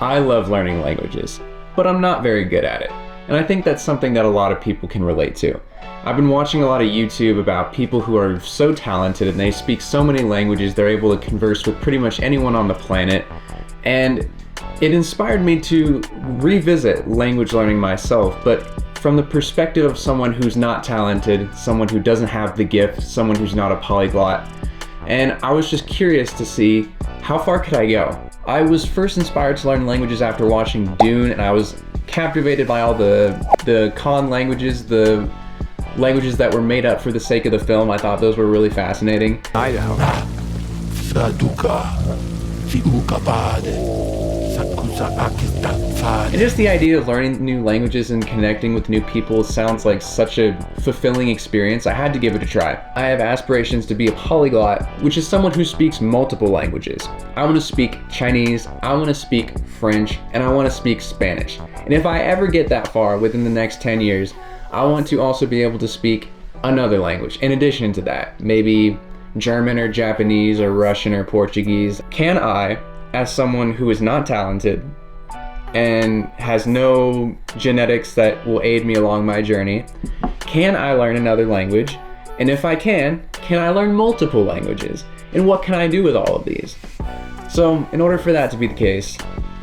I love learning languages, but I'm not very good at it. And I think that's something that a lot of people can relate to. I've been watching a lot of YouTube about people who are so talented and they speak so many languages, they're able to converse with pretty much anyone on the planet. And it inspired me to revisit language learning myself, but from the perspective of someone who's not talented, someone who doesn't have the gift, someone who's not a polyglot. And I was just curious to see how far could I go. I was first inspired to learn languages after watching Dune, and I was captivated by all the Khan languages, the languages that were made up for the sake of the film. I thought those were really fascinating. Idaho. And just the idea of learning new languages and connecting with new people sounds like such a fulfilling experience. I had to give it a try. I have aspirations to be a polyglot, which is someone who speaks multiple languages. I want to speak Chinese, I want to speak French, and I want to speak Spanish. And if I ever get that far within the next 10 years, I want to also be able to speak another language in addition to that. Maybe German or Japanese or Russian or Portuguese. Can I, as someone who is not talented and has no genetics that will aid me along my journey, can I learn another language? And if I can I learn multiple languages? And what can I do with all of these? So in order for that to be the case,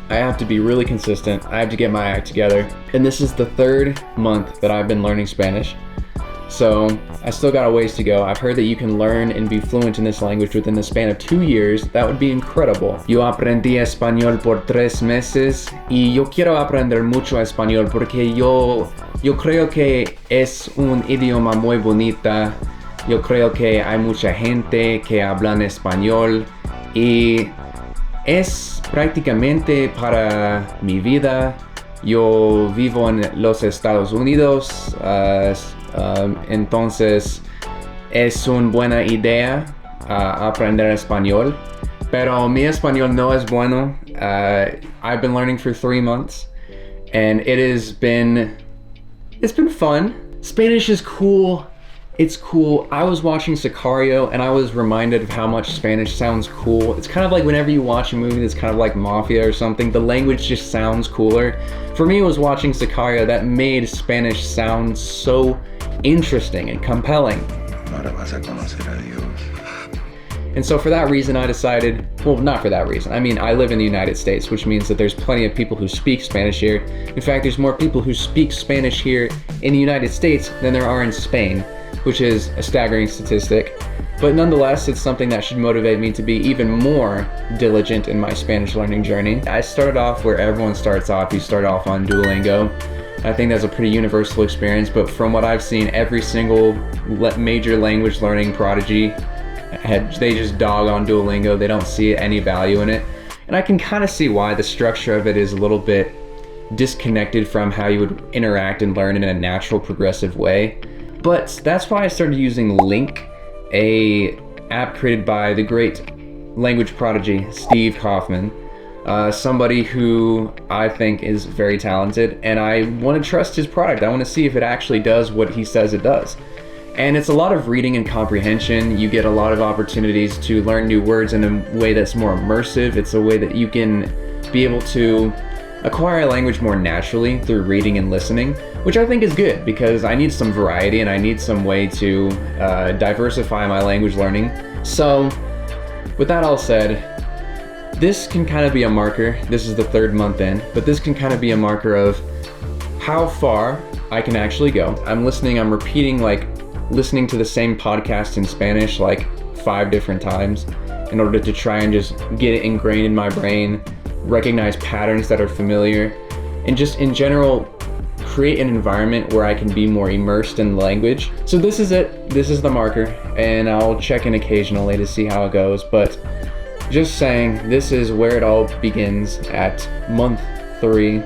I have to be really consistent. I have to get my act together. And this is the 3rd month that I've been learning Spanish. So I still got a ways to go. I've heard that you can learn and be fluent in this language within the span of 2 years. That would be incredible. Yo aprendí español por 3 meses y yo quiero aprender mucho español porque yo creo que es un idioma muy bonita. Yo creo que hay mucha gente que habla español y es prácticamente para mi vida. Yo vivo en los Estados Unidos, entonces es una buena idea aprender español, pero mi español no es bueno. I've been learning for 3 months, and it's been fun. Spanish is cool. It's cool. I was watching Sicario and I was reminded of how much Spanish sounds cool. It's kind of like whenever you watch a movie that's kind of like Mafia or something, the language just sounds cooler. For me, it was watching Sicario that made Spanish sound so interesting and compelling. And so for that reason, I decided, well, not for that reason. I mean, I live in the United States, which means that there's plenty of people who speak Spanish here. In fact, there's more people who speak Spanish here in the United States than there are in Spain, which is a staggering statistic. But nonetheless, it's something that should motivate me to be even more diligent in my Spanish learning journey. I started off where everyone starts off. You start off on Duolingo. I think that's a pretty universal experience, but from what I've seen, every single major language learning Prodigy, they just dog on Duolingo. They don't see any value in it. And I can kind of see why. The structure of it is a little bit disconnected from how you would interact and learn in a natural, progressive way. But that's why I started using Link, a app created by the great language prodigy, Steve Kaufman, somebody who I think is very talented, and I want to trust his product. I want to see if it actually does what he says it does. And it's a lot of reading and comprehension. You get a lot of opportunities to learn new words in a way that's more immersive. It's a way that you can be able to acquire a language more naturally through reading and listening, which I think is good because I need some variety and I need some way to diversify my language learning. So with that all said, this can kind of be a marker. This is the 3rd month in, but this can kind of be a marker of how far I can actually go. I'm repeating, listening to the same podcast in Spanish 5 different times in order to try and just get it ingrained in my brain, recognize patterns that are familiar, and just in general create an environment where I can be more immersed in the language. So this is it. This is the marker, and I'll check in occasionally to see how it goes, but just saying, this is where it all begins at month 3.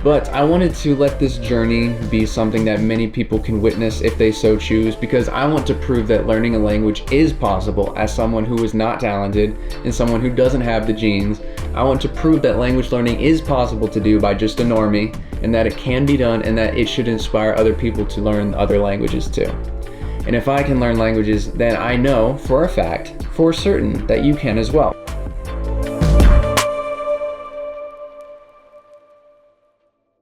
But I wanted to let this journey be something that many people can witness if they so choose, because I want to prove that learning a language is possible as someone who is not talented and someone who doesn't have the genes. I want to prove that language learning is possible to do by just a normie, and that it can be done, and that it should inspire other people to learn other languages too. And if I can learn languages, then I know for a fact, for certain, that you can as well.